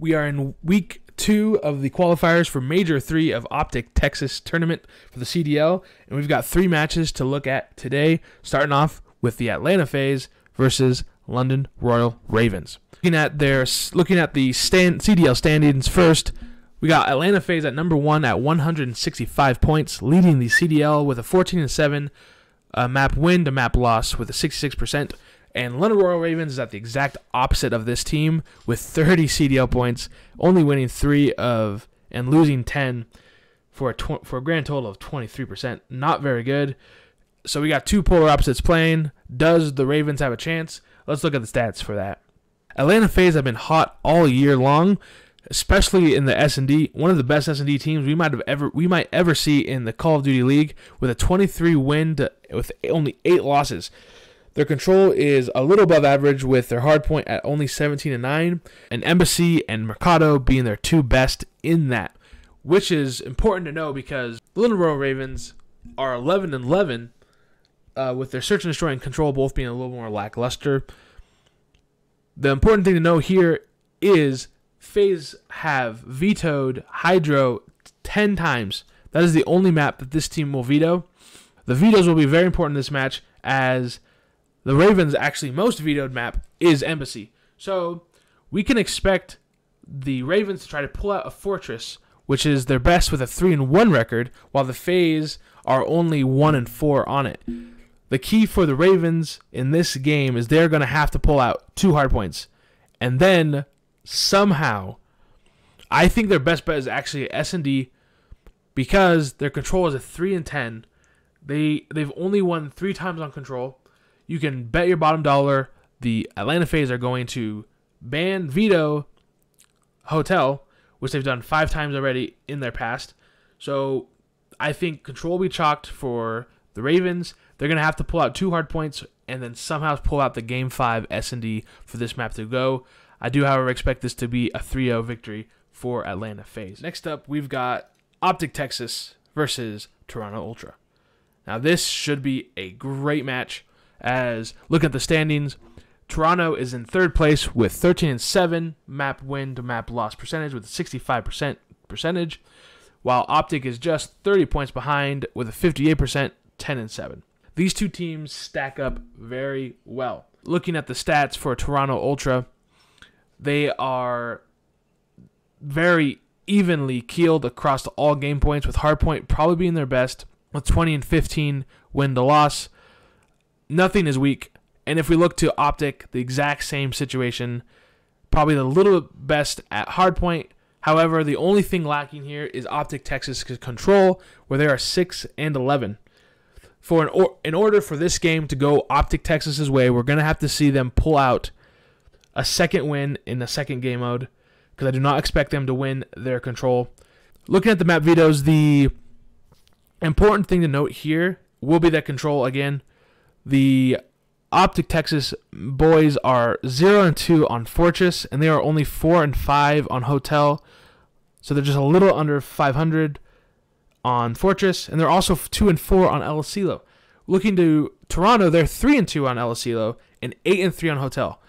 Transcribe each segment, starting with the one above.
We are in week 2 of the qualifiers for Major 3 of Optic Texas tournament for the CDL, and we've got 3 matches to look at today, starting off with the Atlanta Faze versus London Royal Ravens. Looking at the CDL standings first, we got Atlanta Faze at number 1 at 165 points, leading the CDL with a 14-7 map win to map loss with a 66%. And London Royal Ravens is at the exact opposite of this team with 30 CDL points, only winning 3 and losing 10 for a grand total of 23%. Not very good. So we got 2 polar opposites playing. Does the Ravens have a chance? Let's look at the stats for that. Atlanta Faze have been hot all year long, especially in the S&D. One of the best S&D teams we might ever see in the Call of Duty League, with a 23 win with only 8 losses. Their control is a little above average, with their hardpoint at only 17-9, and Embassy and Mercado being their 2 best in that, which is important to know because the London Royal Ravens are 11-11, with their search and destroy and control both being a little more lackluster. The important thing to know here is FaZe have vetoed Hydro 10 times. That is the only map that this team will veto. The vetoes will be very important in this match, as the Ravens' actually most vetoed map is Embassy. So we can expect the Ravens to try to pull out a Fortress, which is their best with a 3-1 record, while the Faze are only 1-4 on it. The key for the Ravens in this game is they're going to have to pull out 2 hardpoints. And then somehow, I think their best bet is actually S&D, because their control is a 3-10. They've only won 3 times on control. You can bet your bottom dollar the Atlanta Faze are going to veto Hotel, which they've done 5 times already in their past. So I think control will be chalked for the Ravens. They're going to have to pull out 2 hard points and then somehow pull out the Game 5 S&D for this map to go. I do, however, expect this to be a 3-0 victory for Atlanta Faze. Next up, we've got Optic Texas versus Toronto Ultra. Now, this should be a great match. As look at the standings, Toronto is in 3rd place with 13-7 map win to map loss percentage with a 65% percentage, while Optic is just 30 points behind with a 58%, 10-7. These 2 teams stack up very well. Looking at the stats for Toronto Ultra, they are very evenly keeled across all game points, with hardpoint probably being their best with 20-15 win to loss. Nothing is weak. And if we look to Optic, the exact same situation, probably the little best at hardpoint. However, the only thing lacking here is Optic Texas control, where they are 6-11. In order for this game to go Optic Texas's way, we're going to have to see them pull out a second win in the second game mode, because I do not expect them to win their control. Looking at the map vetoes, the important thing to note here will be that control again. The Optic Texas boys are 0-2 on Fortress, and they are only 4-5 on Hotel. So they're just a little under 500 on Fortress, and they're also 2-4 on El Asilo. Looking to Toronto, they're 3-2 on El Asilo and 8-3 on Hotel.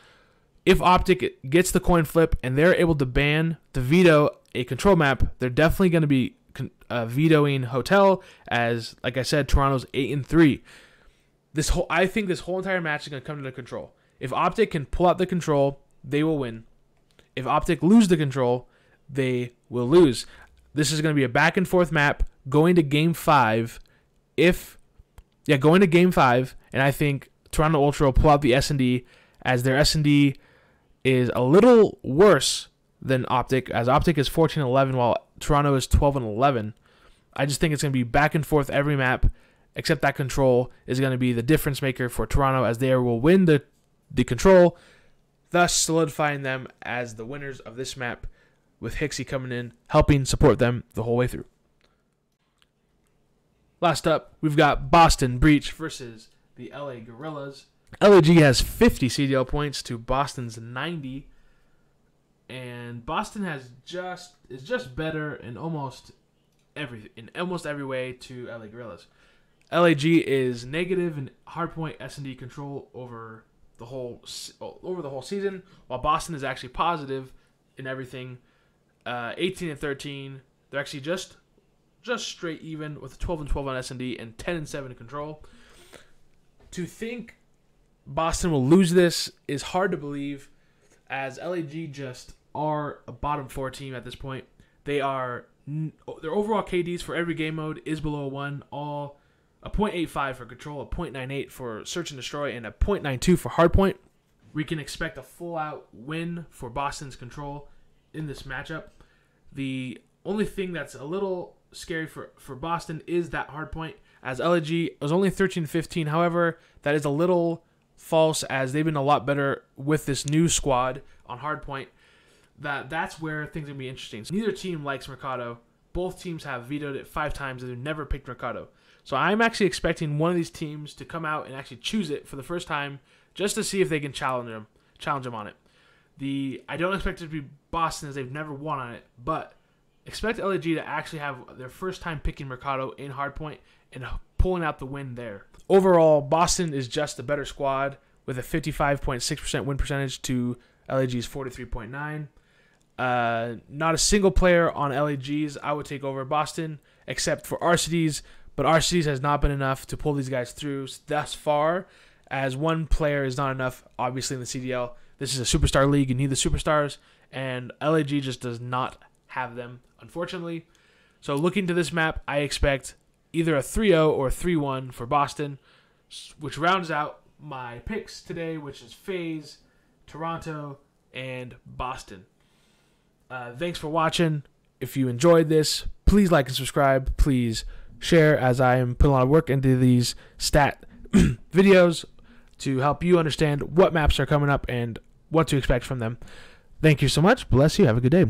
If Optic gets the coin flip and they're able to veto a control map, they're definitely going to be vetoing Hotel, as, like I said, Toronto's 8-3. I think this whole entire match is going to come to the control. If Optic can pull out the control, they will win. If Optic lose the control, they will lose. This is going to be a back and forth map going to Game 5. Going to Game 5, and I think Toronto Ultra will pull out the S&D, as their S&D is a little worse than Optic, as Optic is 14-11 while Toronto is 12-11. I just think it's going to be back and forth every map, except that control is going to be the difference maker for Toronto, as they will win the control, thus solidifying them as the winners of this map, with Hixie coming in, helping support them the whole way through. Last up, we've got Boston Breach versus the LA Gorillas. LAG has 50 CDL points to Boston's 90, and Boston is just better in almost every way to LA Gorillas. LAG is negative in hardpoint S&D control over the whole season, while Boston is actually positive in everything. 18 and 13. They're actually just straight even with 12 and 12 on S&D and 10 and 7 in control. To think Boston will lose this is hard to believe, as LAG just are a bottom 4 team at this point. Their overall KDs for every game mode is below 1, all a 0.85 for control, a 0.98 for search and destroy, and a 0.92 for hardpoint. We can expect a full-out win for Boston's control in this matchup. The only thing that's a little scary for Boston is that hardpoint, as LAG was only 13-15. However, that is a little false, as they've been a lot better with this new squad on hardpoint. That's where things are going to be interesting. So neither team likes Mercado. Both teams have vetoed it 5 times, and they've never picked Mercado. So I'm actually expecting one of these teams to come out and actually choose it for the first time, just to see if they can challenge them on it. I don't expect it to be Boston, as they've never won on it, but expect LAG to actually have their first time picking Mercado in hardpoint and pulling out the win there. Overall, Boston is just a better squad with a 55.6% win percentage to LAG's 43.9%. Not a single player on LAG's I would take over Boston, except for RCDs, but RCDs has not been enough to pull these guys through thus far, as one player is not enough, obviously, in the CDL. This is a superstar league. You need the superstars, and LAG just does not have them, unfortunately. So looking to this map, I expect either a 3-0 or 3-1 for Boston, which rounds out my picks today, which is Faze, Toronto, and Boston. Thanks for watching. If you enjoyed this, please like and subscribe. Please share, as I am putting a lot of work into these stat videos to help you understand what maps are coming up and what to expect from them. Thank you so much. Bless you. Have a good day.